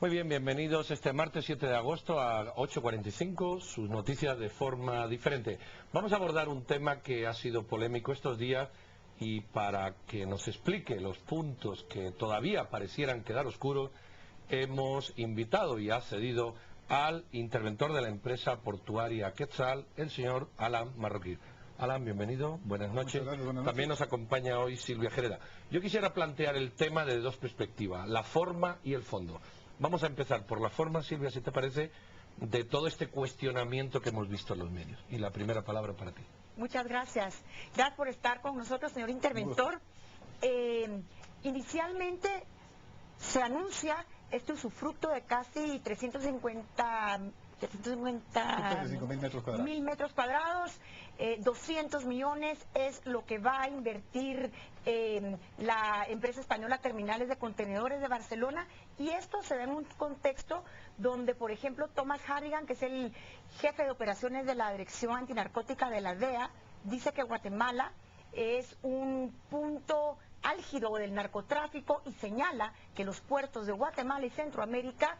Muy bien, bienvenidos este martes 7 de agosto a 8:45, sus noticias de forma diferente. Vamos a abordar un tema que ha sido polémico estos días y para que nos explique los puntos que todavía parecieran quedar oscuros, hemos invitado y ha cedido al interventor de la empresa portuaria Quetzal, el señor Alan Marroquí. Alan, bienvenido, buenas noches. Gracias, buenas noches. También nos acompaña hoy Silvia Jereda. Yo quisiera plantear el tema desde dos perspectivas, la forma y el fondo. Vamos a empezar por la forma, Silvia, si te parece, de todo este cuestionamiento que hemos visto en los medios. Y la primera palabra para ti. Muchas gracias. Gracias por estar con nosotros, señor interventor. Inicialmente se anuncia este usufructo de casi 350.000 metros cuadrados. 200 millones es lo que va a invertir la empresa española Terminales de Contenedores de Barcelona, y esto se da en un contexto donde, por ejemplo, Thomas Harrigan, que es el jefe de operaciones de la Dirección Antinarcótica de la DEA, dice que Guatemala es un punto álgido del narcotráfico y señala que los puertos de Guatemala y Centroamérica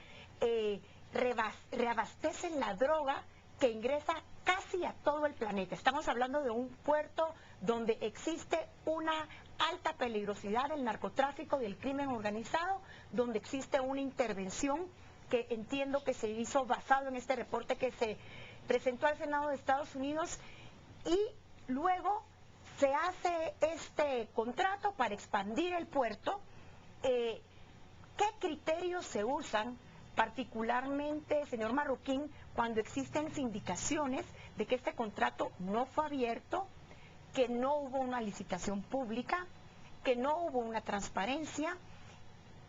reabastecen la droga que ingresa casi a todo el planeta. Estamos hablando de un puerto donde existe una alta peligrosidad del narcotráfico y del crimen organizado, donde existe una intervención que entiendo que se hizo basado en este reporte que se presentó al Senado de Estados Unidos, y luego se hace este contrato para expandir el puerto. ¿Qué criterios se usan particularmente, señor Marroquín, cuando existen indicaciones de que este contrato no fue abierto, que no hubo una licitación pública, que no hubo una transparencia?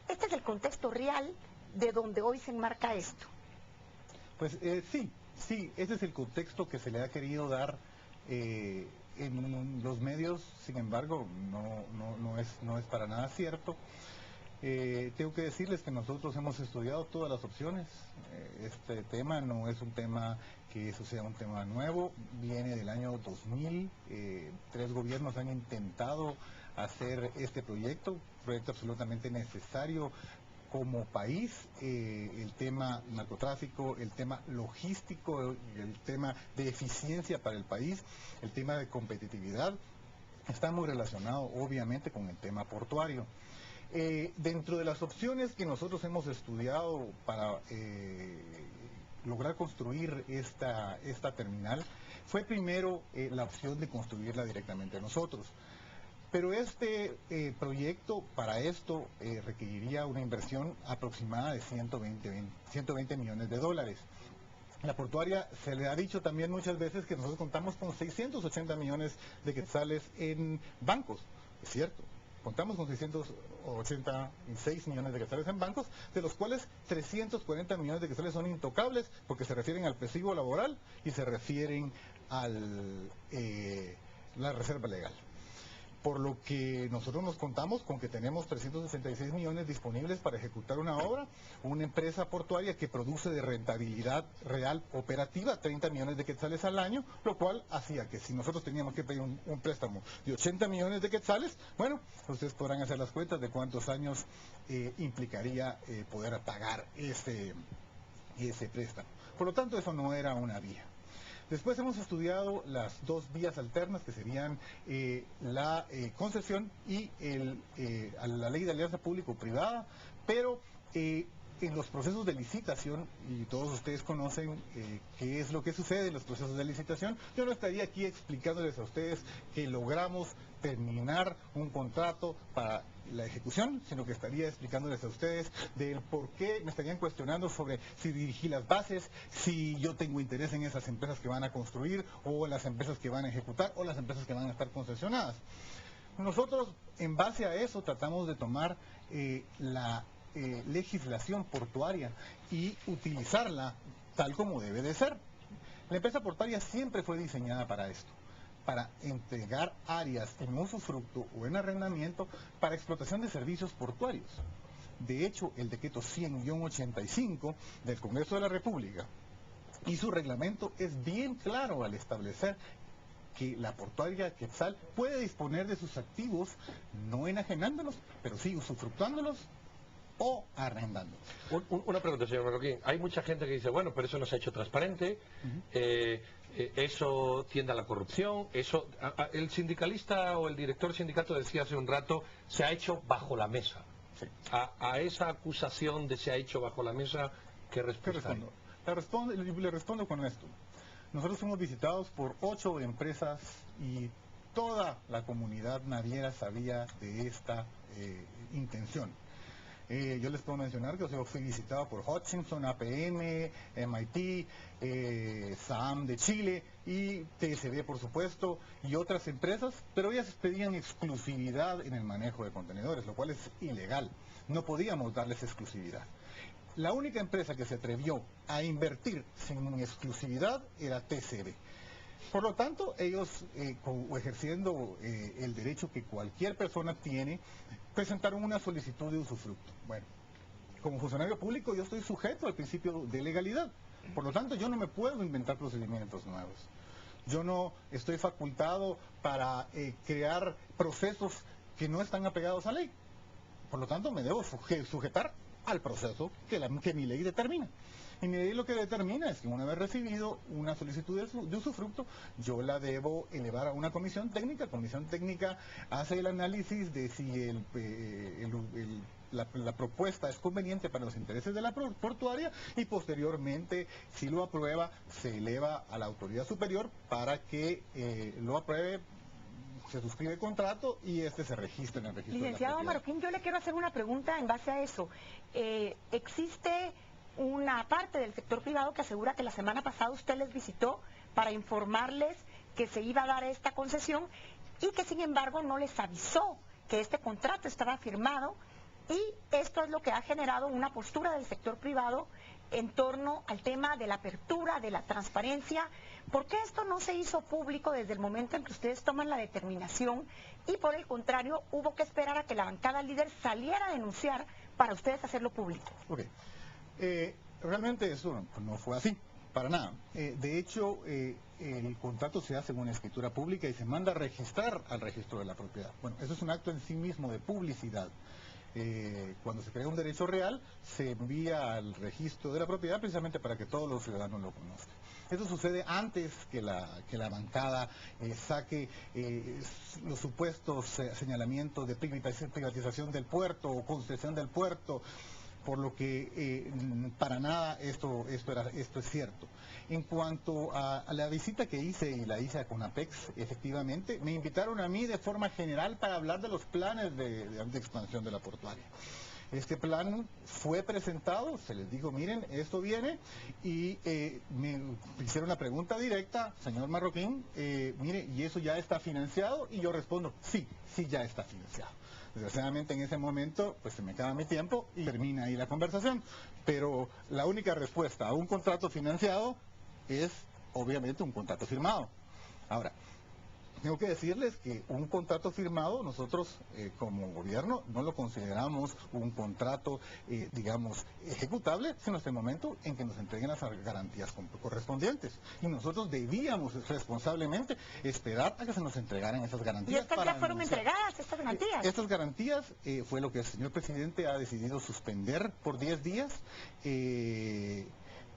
Este es el contexto real de donde hoy se enmarca esto. Pues sí, ese es el contexto que se le ha querido dar en los medios. Sin embargo, no es para nada cierto. Tengo que decirles que nosotros hemos estudiado todas las opciones. Este tema no es un tema que eso sea un tema nuevo, viene del año 2000. 3 gobiernos han intentado hacer este proyecto absolutamente necesario como país. El tema narcotráfico, el tema logístico, el tema de eficiencia para el país, el tema de competitividad, está muy relacionado obviamente con el tema portuario. Dentro de las opciones que nosotros hemos estudiado para lograr construir esta terminal, fue primero la opción de construirla directamente nosotros. Pero este proyecto, para esto, requeriría una inversión aproximada de 120 millones de dólares. La portuaria se le ha dicho también muchas veces que nosotros contamos con 680 millones de quetzales en bancos. Es cierto. Contamos con 686 millones de quetzales en bancos, de los cuales 340 millones de quetzales son intocables porque se refieren al pasivo laboral y se refieren a la reserva legal. Por lo que nosotros nos contamos con que tenemos 366 millones disponibles para ejecutar una obra, una empresa portuaria que produce de rentabilidad real operativa 30 millones de quetzales al año, lo cual hacía que si nosotros teníamos que pedir un préstamo de 80 millones de quetzales, bueno, ustedes podrán hacer las cuentas de cuántos años implicaría poder pagar ese préstamo. Por lo tanto, eso no era una vía. Después hemos estudiado las 2 vías alternas, que serían la concesión y la ley de alianza público-privada, pero en los procesos de licitación, y todos ustedes conocen qué es lo que sucede en los procesos de licitación, yo no estaría aquí explicándoles a ustedes que logramos terminar un contrato para la ejecución, sino que estaría explicándoles a ustedes del por qué me estarían cuestionando sobre si dirigí las bases, si yo tengo interés en esas empresas que van a construir, o en las empresas que van a ejecutar, o las empresas que van a estar concesionadas. Nosotros, en base a eso, tratamos de tomar la legislación portuaria y utilizarla tal como debe de ser. La empresa portuaria siempre fue diseñada para esto, para entregar áreas en usufructo o en arrendamiento para explotación de servicios portuarios. De hecho, el decreto 100-85 del Congreso de la República y su reglamento es bien claro al establecer que la portuaria Quetzal puede disponer de sus activos, no enajenándolos, pero sí usufructuándolos o arrendando. Una pregunta, señor Marroquín. Hay mucha gente que dice, bueno, pero eso no se ha hecho transparente, eso tiende a la corrupción, eso... el sindicalista o el director del sindicato decía hace un rato, se ha hecho bajo la mesa. Sí. A esa acusación de se ha hecho bajo la mesa, ¿qué respuesta hay? Le respondo con esto. Nosotros fuimos visitados por 8 empresas y toda la comunidad naviera sabía de esta intención. Yo les puedo mencionar que yo fui visitado por Hutchinson, APM, MIT, SAM de Chile y TSB, por supuesto, y otras empresas, pero ellas pedían exclusividad en el manejo de contenedores, lo cual es ilegal. No podíamos darles exclusividad. La única empresa que se atrevió a invertir sin exclusividad era TCB. Por lo tanto, ellos, ejerciendo el derecho que cualquier persona tiene, presentaron una solicitud de usufructo. Bueno, como funcionario público yo estoy sujeto al principio de legalidad. Por lo tanto, yo no me puedo inventar procedimientos nuevos. Yo no estoy facultado para crear procesos que no están apegados a ley. Por lo tanto, me debo sujetar al proceso que mi ley determina. Y mi ley lo que determina es que una vez recibido una solicitud de usufructo, yo la debo elevar a una comisión técnica. La comisión técnica hace el análisis de si la propuesta es conveniente para los intereses de la portuaria y posteriormente, si lo aprueba, se eleva a la autoridad superior para que lo apruebe. Se suscribe el contrato y este se registra en el registro. Licenciado de la propiedad. Marroquín, yo le quiero hacer una pregunta en base a eso. Existe una parte del sector privado que asegura que la semana pasada usted les visitó para informarles que se iba a dar esta concesión y que sin embargo no les avisó que este contrato estaba firmado, y esto es lo que ha generado una postura del sector privado en torno al tema de la apertura, de la transparencia. ¿Por qué esto no se hizo público desde el momento en que ustedes toman la determinación y por el contrario hubo que esperar a que la bancada líder saliera a denunciar para ustedes hacerlo público? Okay. Realmente eso no fue así, para nada. De hecho, el contrato se hace en una escritura pública y se manda a registrar al registro de la propiedad. Bueno, eso es un acto en sí mismo de publicidad. Cuando se crea un derecho real, se envía al registro de la propiedad precisamente para que todos los ciudadanos lo conozcan. Eso sucede antes que la bancada saque los supuestos señalamientos de privatización del puerto o concesión del puerto, por lo que para nada esto es cierto. En cuanto a la visita que hice, y la hice a CONAPEX, efectivamente, me invitaron a mí de forma general para hablar de los planes de expansión de la portuaria. Este plan fue presentado, se les dijo, miren, esto viene, y me hicieron una pregunta directa, señor Marroquín, mire, ¿y eso ya está financiado? Y yo respondo, sí, sí ya está financiado. Desgraciadamente en ese momento pues se me acaba mi tiempo y termina ahí la conversación, pero la única respuesta a un contrato financiado es obviamente un contrato firmado. Ahora, tengo que decirles que un contrato firmado nosotros como gobierno no lo consideramos un contrato, digamos, ejecutable, sino hasta el momento en que nos entreguen las garantías correspondientes. Y nosotros debíamos responsablemente esperar a que se nos entregaran esas garantías. ¿Y estas ya fueron entregadas, estas garantías? Estas garantías fue lo que el señor presidente ha decidido suspender por 10 días.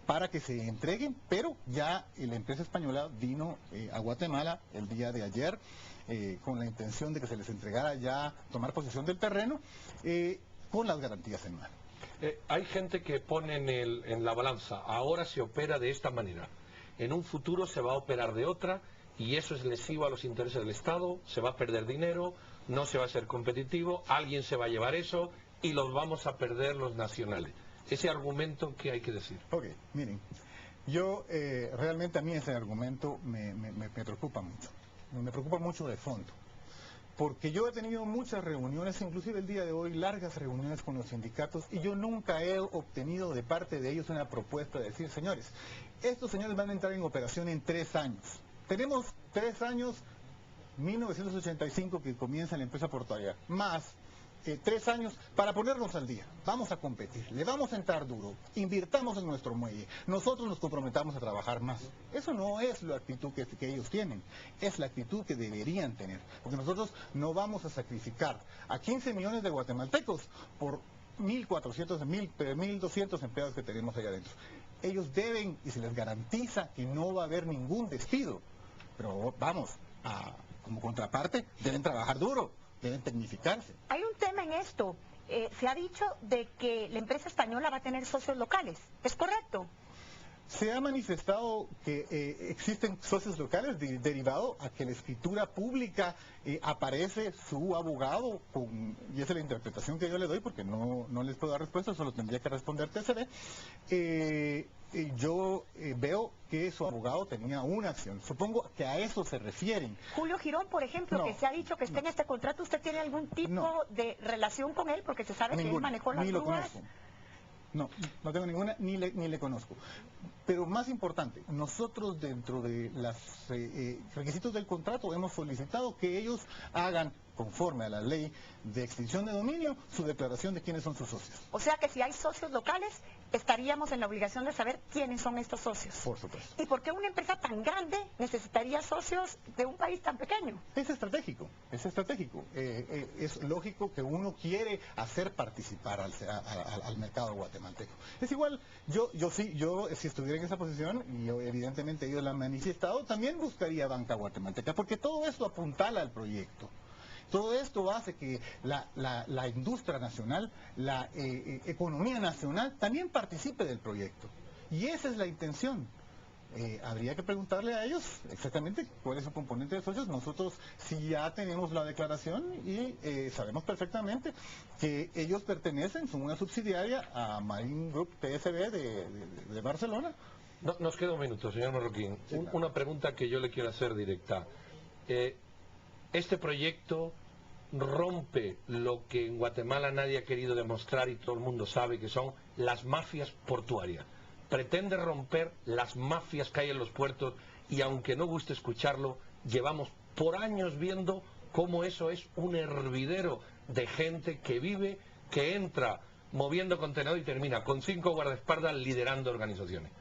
Para que se entreguen, pero ya la empresa española vino a Guatemala el día de ayer con la intención de que se les entregara ya tomar posesión del terreno con las garantías en mano. Hay gente que pone en la balanza, ahora se opera de esta manera, en un futuro se va a operar de otra, y eso es lesivo a los intereses del Estado, se va a perder dinero, no se va a ser competitivo, alguien se va a llevar eso y los vamos a perder los nacionales. Ese argumento, ¿qué hay que decir? Ok, miren, yo realmente a mí ese argumento me preocupa mucho. Me preocupa mucho de fondo. Porque yo he tenido muchas reuniones, inclusive el día de hoy, largas reuniones con los sindicatos, y yo nunca he obtenido de parte de ellos una propuesta de decir, señores, estos señores van a entrar en operación en 3 años. Tenemos 3 años, 1985 que comienza la empresa portuaria, más 3 años para ponernos al día. Vamos a competir, le vamos a entrar duro, invirtamos en nuestro muelle, nosotros nos comprometamos a trabajar más. Eso no es la actitud que ellos tienen, es la actitud que deberían tener, porque nosotros no vamos a sacrificar a 15 millones de guatemaltecos por 1.400, 1.200 empleados que tenemos allá adentro. Ellos deben, y se les garantiza que no va a haber ningún despido. Pero vamos, como contraparte, deben trabajar duro, deben tecnificarse. Hay un tema en esto. Se ha dicho de que la empresa española va a tener socios locales. ¿Es correcto? Se ha manifestado que existen socios locales derivado a que en la escritura pública aparece su abogado, y esa es la interpretación que yo le doy porque no les puedo dar respuesta, solo tendría que responder TCD. Yo veo que su abogado tenía una acción. Supongo que a eso se refieren. Julio Girón, por ejemplo, que se ha dicho que está en este contrato, ¿usted tiene algún tipo de relación con él? Porque se sabe que él manejó las grúas. No tengo ninguna, ni le conozco. Pero más importante, nosotros dentro de los requisitos del contrato hemos solicitado que ellos hagan, conforme a la ley de extinción de dominio, su declaración de quiénes son sus socios. O sea que si hay socios locales, estaríamos en la obligación de saber quiénes son estos socios. Por supuesto. ¿Y por qué una empresa tan grande necesitaría socios de un país tan pequeño? Es estratégico, es estratégico. Es lógico que uno quiere hacer participar al mercado guatemalteco. Es igual, yo si estuviera en esa posición, y evidentemente ellos la han manifestado, también buscaría banca guatemalteca, porque todo esto apuntala al proyecto. Todo esto hace que la industria nacional, la economía nacional también participe del proyecto. Y esa es la intención. Habría que preguntarle a ellos exactamente cuál es su componente de socios. Nosotros sí ya tenemos la declaración y sabemos perfectamente que ellos pertenecen, son una subsidiaria a Marine Group TSB de Barcelona. Nos queda un minuto, señor Marroquín. Sí, claro. Una pregunta que yo le quiero hacer directa. Este proyecto rompe lo que en Guatemala nadie ha querido demostrar y todo el mundo sabe que son las mafias portuarias. Pretende romper las mafias que hay en los puertos y aunque no guste escucharlo, llevamos por años viendo cómo eso es un hervidero de gente que vive, que entra moviendo contenedor y termina con 5 guardaespaldas liderando organizaciones.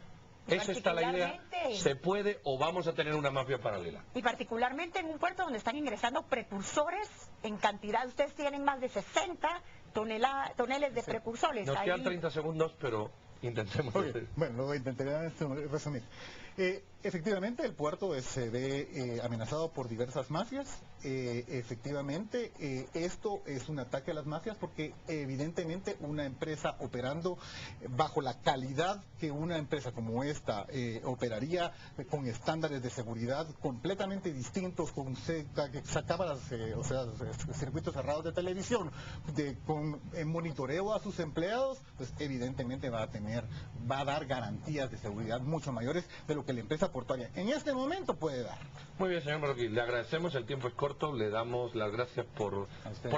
¿Es esta la idea? ¿Se puede o vamos a tener una mafia paralela? Y particularmente en un puerto donde están ingresando precursores en cantidad. Ustedes tienen más de 60 toneles de precursores. Nos quedan 30 segundos, pero intentemos. Okay. Bueno, lo intentaré resumir. Efectivamente, el puerto se ve amenazado por diversas mafias. Efectivamente, esto es un ataque a las mafias porque evidentemente una empresa operando bajo la calidad que una empresa como esta operaría, con estándares de seguridad completamente distintos, con cámaras, circuitos cerrados de televisión, con monitoreo a sus empleados, pues evidentemente va a dar garantías de seguridad mucho mayores de lo que la empresa portuaria en este momento puede dar. Muy bien, señor Marroquín, le agradecemos, el tiempo es corto, le damos las gracias por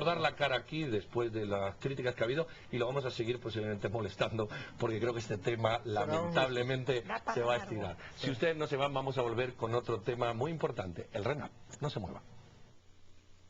dar la cara aquí después de las críticas que ha habido y lo vamos a seguir posiblemente molestando porque creo que este tema lamentablemente se va a estirar. Si ustedes no se van, vamos a volver con otro tema muy importante, el RENAP. No se mueva.